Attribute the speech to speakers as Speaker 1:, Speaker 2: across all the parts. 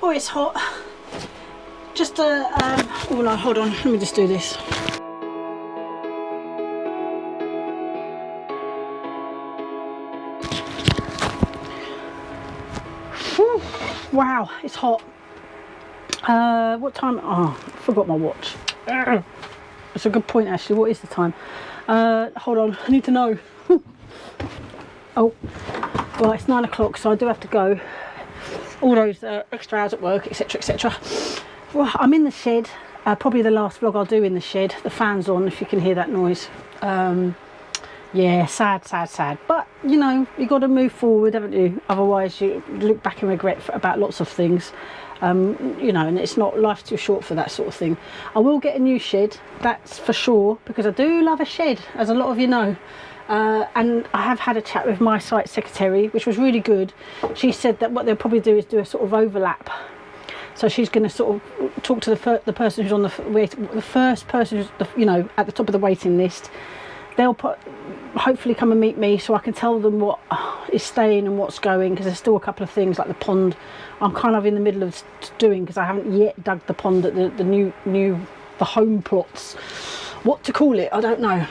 Speaker 1: Oh, it's hot. Just oh no, hold on, let me just do this. Whew. Wow, it's hot. What time? Oh, I forgot my watch. That's a good point actually. What is the time? Hold on, I need to know. Oh, well, it's 9 o'clock, so I do have to go. All those extra hours at work, etc, etc. Well, I'm in the shed. Probably the last vlog I'll do in the shed. The fan's on, if you can hear that noise. Yeah, sad, sad, sad. But, you know, you got to move forward, haven't you? Otherwise, you look back and regret about lots of things. You know, and it's not, life's too short for that sort of thing. I will get a new shed, that's for sure, because I do love a shed, as a lot of you know. And I have had a chat with my site secretary, which was really good. She said that what they'll probably do is do a sort of overlap. So she's going to sort of talk to the person who's on the first person who's you know, at the top of the waiting list. They'll hopefully come and meet me, so I can tell them what is staying and what's going, because there's still a couple of things like the pond I'm kind of in the middle of doing, because I haven't yet dug the pond at the new HomePlots. What to call it, I don't know.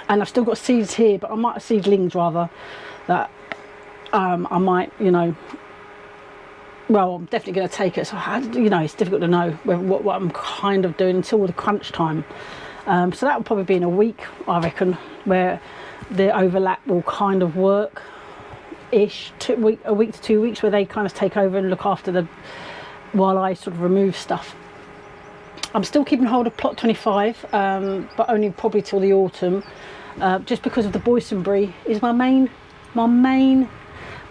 Speaker 1: And I've still got seeds here, but I might have seedlings rather, that I might, you know, well, I'm definitely going to take it. So, you know, it's difficult to know what I'm kind of doing until the crunch time. So that will probably be in a week, I reckon, where the overlap will kind of work-ish, a week to 2 weeks, where they kind of take over and look after while I sort of remove stuff. I'm still keeping hold of plot 25, but only probably till the autumn, just because of the boysenberry is my main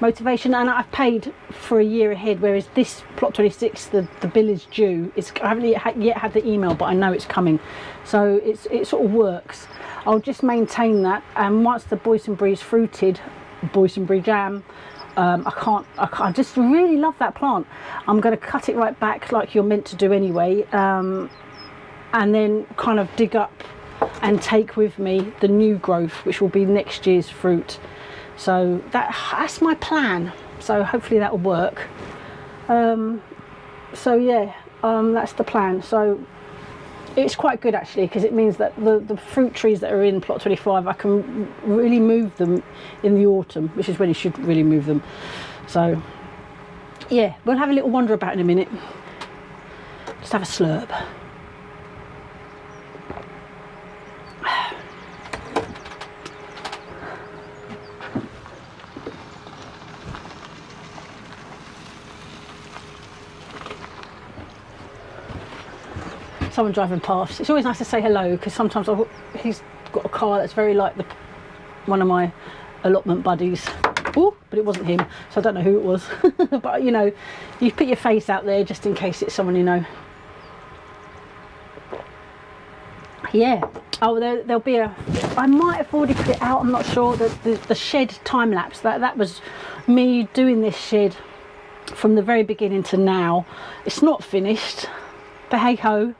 Speaker 1: motivation, and I've paid for a year ahead, whereas this plot 26, the bill is due. I haven't yet had the email, but I know it's coming, so it sort of works. I'll just maintain that, and once the boysenberry is fruited, boysenberry jam, I just really love that plant. I'm going to cut it right back like you're meant to do anyway, and then kind of dig up and take with me the new growth, which will be next year's fruit. So that's my plan, so hopefully that will work. So yeah, that's the plan. So it's quite good actually, because it means that the fruit trees that are in plot 25, I can really move them in the autumn, which is when you should really move them. So yeah, we'll have a little wander about in a minute. Just have a slurp. Someone driving past. It's always nice to say hello, because sometimes he's got a car that's very like one of my allotment buddies. Oh, but it wasn't him, so I don't know who it was. But you know, you put your face out there just in case it's someone you know. Yeah. Oh, there'll be I might have already put it out, I'm not sure. The shed time lapse, that was me doing this shed from the very beginning to now. It's not finished, but hey ho.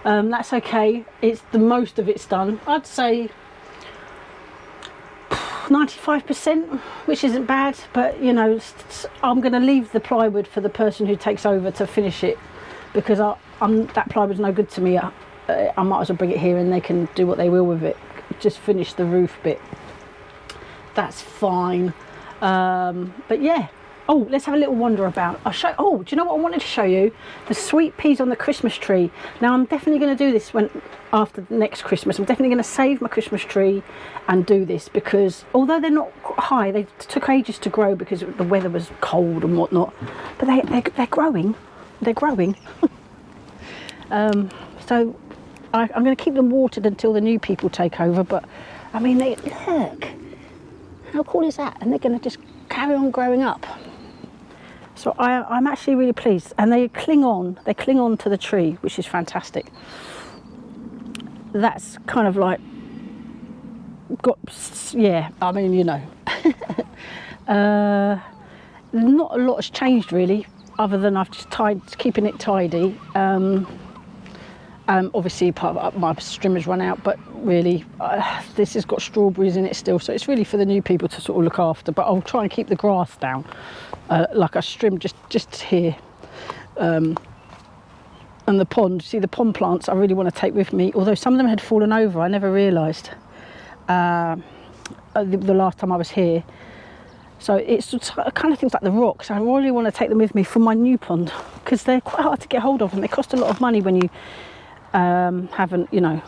Speaker 1: That's okay. It's the most of it's done. I'd say 95%, which isn't bad, but you know, I'm going to leave the plywood for the person who takes over to finish it, because that plywood's no good to me. I might as well bring it here and they can do what they will with it. Just finish the roof bit. That's fine. But yeah. Oh, let's have a little wander about. Oh, do you know what I wanted to show you? The sweet peas on the Christmas tree. Now, I'm definitely going to do this after next Christmas. I'm definitely going to save my Christmas tree and do this, because although they're not high, they took ages to grow because the weather was cold and whatnot. But they're growing. They're growing. So I'm going to keep them watered until the new people take over. But I mean, look, how cool is that? And they're going to just carry on growing up. So I'm actually really pleased, and they cling on to the tree, which is fantastic. That's kind of like yeah, I mean, you know. Not a lot has changed really, other than I've just keeping it tidy. Obviously my string has run out, but really this has got strawberries in it still, so it's really for the new people to sort of look after. But I'll try and keep the grass down, like a string just here. And the pond, see the pond plants I really want to take with me, although some of them had fallen over. I never realised the last time I was here. So it's kind of things like the rocks. I really want to take them with me from my new pond, because they're quite hard to get hold of and they cost a lot of money when you haven't, you know,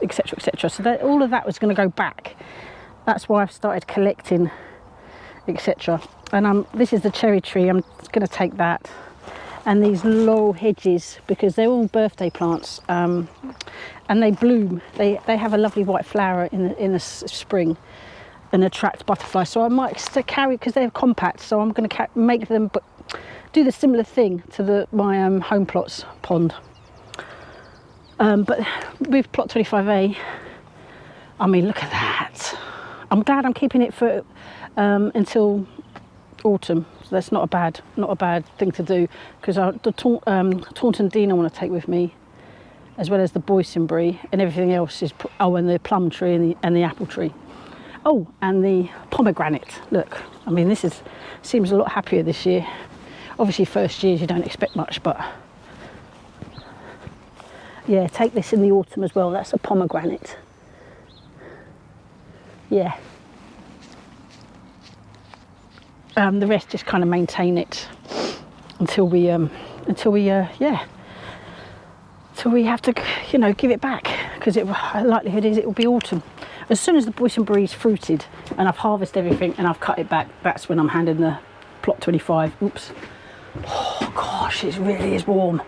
Speaker 1: etc, etc. So that, all of that was going to go back. That's why I've started collecting, etc. And this is the cherry tree. I'm going to take that, and these laurel hedges, because they're all birthday plants, and they bloom. They have a lovely white flower in the spring and attract butterflies. So I might carry, because they're compact, so I'm going to make them, but do the similar thing to my HomePlot's pond. But with plot 25A, I mean, look at that. I'm glad I'm keeping it for until autumn. So that's not a bad thing to do, because the Taunton Dean I want to take with me, as well as the boysenberry, and everything else is and the plum tree and the apple tree. Oh, and the pomegranate. Look, I mean, seems a lot happier this year. Obviously, first years you don't expect much, but yeah, take this in the autumn as well. That's a pomegranate. Yeah. The rest just kind of maintain it until we have to, you know, give it back, because the likelihood is it will be autumn. As soon as the boysenberry's fruited and I've harvested everything and I've cut it back, that's when I'm handing the plot 25. Oops. Oh gosh, it really is warm.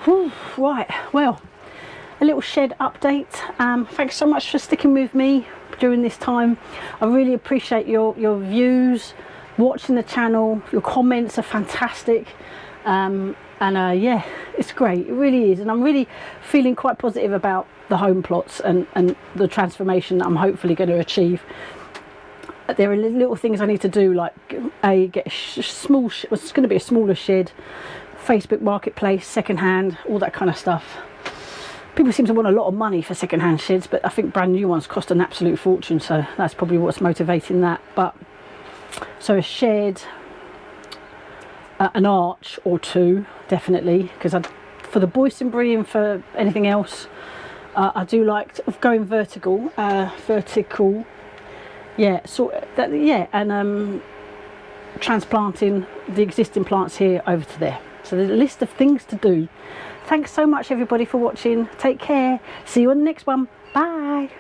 Speaker 1: Whew, right, well, a little shed update. Thanks so much for sticking with me during this time. I really appreciate your views, watching the channel. Your comments are fantastic. Yeah, it's great, it really is, and I'm really feeling quite positive about the home plots and the transformation that I'm hopefully going to achieve. There are little things I need to do, like get a small, it's going to be a smaller shed, Facebook Marketplace, second-hand, all that kind of stuff. People seem to want a lot of money for second-hand sheds, but I think brand new ones cost an absolute fortune, so that's probably what's motivating that. But so a shed, an arch or two, definitely, because for the boysenberry and for anything else, I do like going vertical, yeah, and transplanting the existing plants here over to there. So there's a list of things to do. Thanks so much everybody for watching. Take care. See you on the next one. Bye.